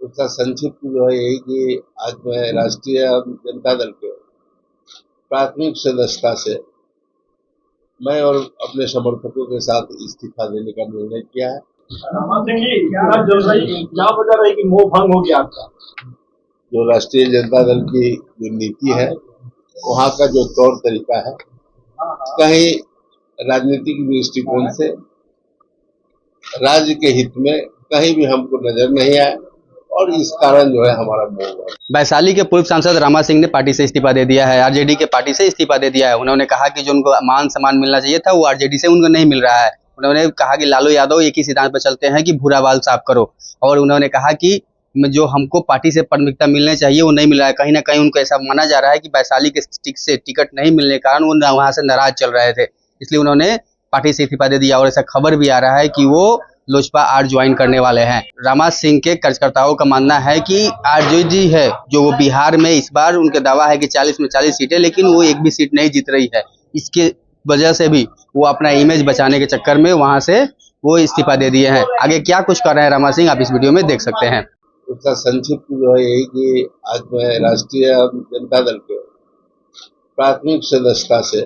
उसका संक्षिप्त जो है यही कि आज मैं राष्ट्रीय जनता दल के प्राथमिक सदस्यता से मैं और अपने समर्थकों के साथ इस्तीफा देने का निर्णय किया है। क्या वजह रही कि मोह भंग हो गया आपका? जो राष्ट्रीय जनता दल की जो नीति है, वहाँ का जो तौर तरीका है, कहीं राजनीतिक दृष्टिकोण से राज्य के हित में कहीं भी हमको नजर नहीं आया और इस कारण जो है हमारा मोह है। वैशाली के पूर्व सांसद रामा सिंह ने पार्टी से इस्तीफा दे दिया है, आरजेडी के पार्टी से इस्तीफा दे दिया है। उन्होंने कहा कि जो उनको मान सम्मान मिलना चाहिए था वो आरजेडी से उनको नहीं मिल रहा है। उन्होंने कहा कि लालू यादव एक ही सिद्धांत पर चलते हैं कि भूरा बाल साफ करो, और उन्होंने कहा कि जो हमको पार्टी से प्राथमिकता मिलने चाहिए वो नहीं मिल रहा है। कहीं ना कहीं उनको ऐसा माना जा रहा है कि वैशाली के से टिकट नहीं मिलने के कारण वो वहां से नाराज चल रहे थे, इसलिए उन्होंने पार्टी से इस्तीफा दे दिया। और ऐसा खबर भी आ रहा है कि वो लोजपा आर ज्वाइन करने वाले हैं। रामा सिंह के कार्यकर्ताओं का मानना है कि आरजेडी है जो वो बिहार में इस बार उनका दावा है कि 40 में 40 सीटें, लेकिन वो एक भी सीट नहीं जीत रही है। इसके वजह से भी वो अपना इमेज बचाने के चक्कर में वहां से वो इस्तीफा दे दिए हैं। आगे क्या कुछ कर रहे हैं रामा सिंह, आप इस वीडियो में देख सकते हैं। उसका संक्षिप्त जो है यही कि आज मैं राष्ट्रीय जनता दल के प्राथमिक सदस्यता से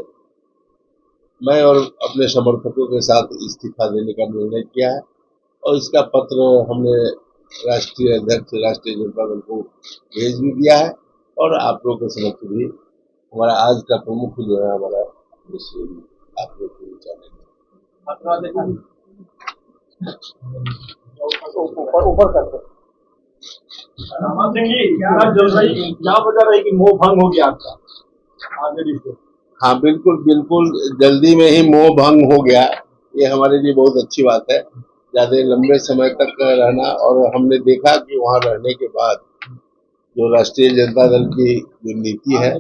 मैं और अपने समर्थकों के साथ इस्तीफा देने का निर्णय किया है और इसका पत्र हमने राष्ट्रीय अध्यक्ष राष्ट्रीय जनता दल को भेज भी दिया है और आप लोगों के समक्ष भी हमारा आज का प्रमुख जो है हमारा आप लोग को ऊपर करते रामा सिंह जी, क्या वजह रही कि मोह भंग हो गया आपका आरजेडी से? हाँ, बिल्कुल बिल्कुल जल्दी में ही मोह भंग हो गया। ये हमारे लिए बहुत अच्छी बात है, ज्यादा लंबे समय तक रहना। और हमने देखा कि वहाँ रहने के बाद जो राष्ट्रीय जनता दल की जो नीति है,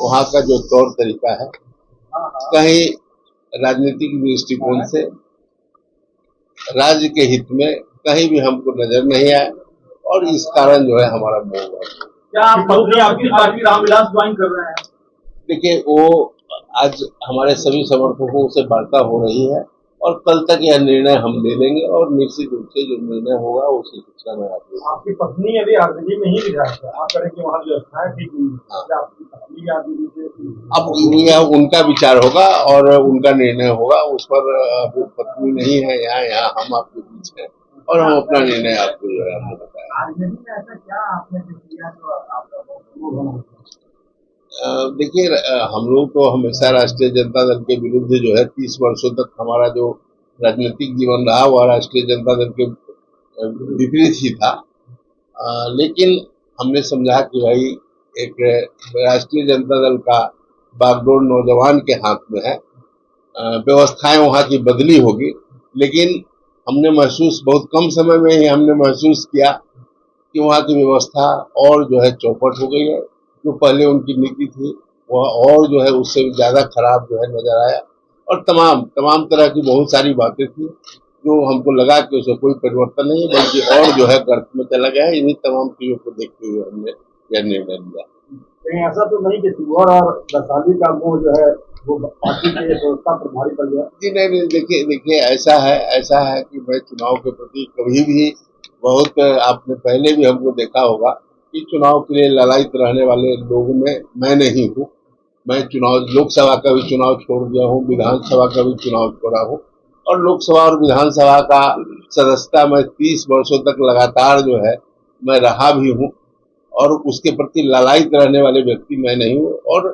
वहाँ का जो तौर तरीका है, कहीं राजनीतिक दृष्टिकोण से राज्य के हित में कहीं भी हमको नजर नहीं आया और इस कारण जो है हमारा मोह है। क्या आप आपकी पार्टी रामविलास ज्वाइन कर रहे हैं? देखिए, वो आज हमारे सभी समर्थकों से वार्ता हो रही है और कल तक यह निर्णय हम ले लेंगे और निश्चित रूप से जो निर्णय होगा उसी सूचना में आपकी पत्नी अभी आरजेडी में ही विधायक है, आप करें कि वहाँ व्यवस्थाएं ठीक नहीं है, आपकी पत्नी आरजेडी से? अब यह उनका विचार होगा और उनका निर्णय होगा उस पर। वो पत्नी नहीं है यहाँ हम आपके बीच है और हम अपना निर्णय आपको जो है हमने बताया। आरजेडी में ऐसा क्या आपने किया जो आपका? देखिए, हम लोग तो हमेशा राष्ट्रीय जनता दल के विरुद्ध जो है 30 वर्षों तक हमारा जो राजनीतिक जीवन रहा वह राष्ट्रीय जनता दल के विपरीत ही था। लेकिन हमने समझा कि भाई एक राष्ट्रीय जनता दल का बागडोर नौजवान के हाथ में है, व्यवस्थाएं वहाँ की बदली होगी। लेकिन हमने महसूस बहुत कम समय में ही हमने महसूस किया कि वहाँ की व्यवस्था और जो है चौपट हो गई है। जो पहले उनकी नीति थी वह और जो है उससे ज्यादा खराब जो है नजर आया और तमाम तरह की बहुत सारी बातें थी जो हमको लगा कि उसमें कोई परिवर्तन नहीं बल्कि और जो है गर्त में चला गया है। इन्हीं तमाम चीजों को देखते हुए हमने यह निर्णय लिया। कहीं ऐसा तो नहीं कि शिवहर और वैशाली का मोह जो है वो पार्टी के व्यवस्था पर भारी पड़ गया? जी नहीं, देखिए ऐसा है कि मैं चुनाव के प्रति कभी भी बहुत, आपने पहले भी हमको देखा होगा कि चुनाव के लिए ललायित रहने वाले लोगों में मैं नहीं हूँ। मैं लोकसभा का भी चुनाव छोड़ दिया हूँ, विधानसभा का भी चुनाव छोड़ा हूँ और लोकसभा और विधानसभा का सदस्यता मैं 30 वर्षों तक लगातार जो है मैं रहा भी हूँ और उसके प्रति ललायित रहने वाले व्यक्ति मैं नहीं हूँ। और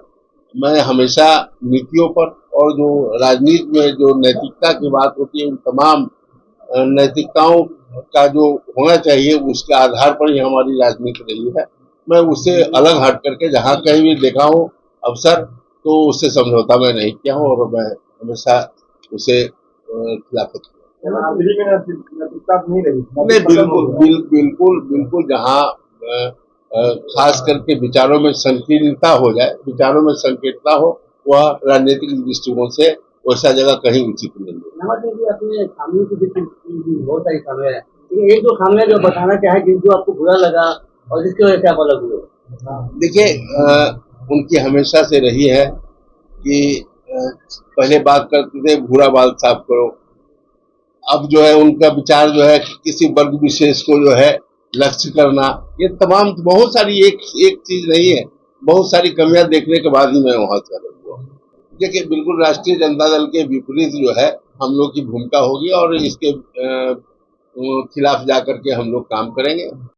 मैं हमेशा नीतियों पर और जो राजनीति में जो नैतिकता की बात होती है उन तमाम नैतिकताओं का जो होना चाहिए उसके आधार पर ही हमारी राजनीति रही है। मैं उससे अलग हट करके जहाँ कहीं भी देखा हूँ अवसर तो उससे समझौता मैं नहीं किया हूँ और मैं हमेशा उसे खिलाफत बिल्कुल जहाँ खास करके विचारों में संकीर्णता हो जाए, विचारों में संकीर्णता हो, वह राजनीतिक दृष्टिकोण से वैसा जगह कहीं उचित नहीं है। अपने खामियों की बहुत सारी खामियां है, एक दो खामियां जो बताना चाहे जिनको आपको बुरा लगा और जिसकी वजह से आप अलग हुए? देखिए, उनकी हमेशा से रही है कि पहले बात करते थे भूरा बाल साफ करो। अब जो है उनका विचार जो है किसी वर्ग विशेष को जो है लक्ष्य करना, ये तमाम बहुत सारी एक एक चीज नहीं है, बहुत सारी कमियां देखने के बाद ही मैं वहां से अलग हुआ। देखिए, बिल्कुल राष्ट्रीय जनता दल के विपरीत जो है हम लोग की भूमिका होगी और इसके खिलाफ जाकर के हम लोग काम करेंगे।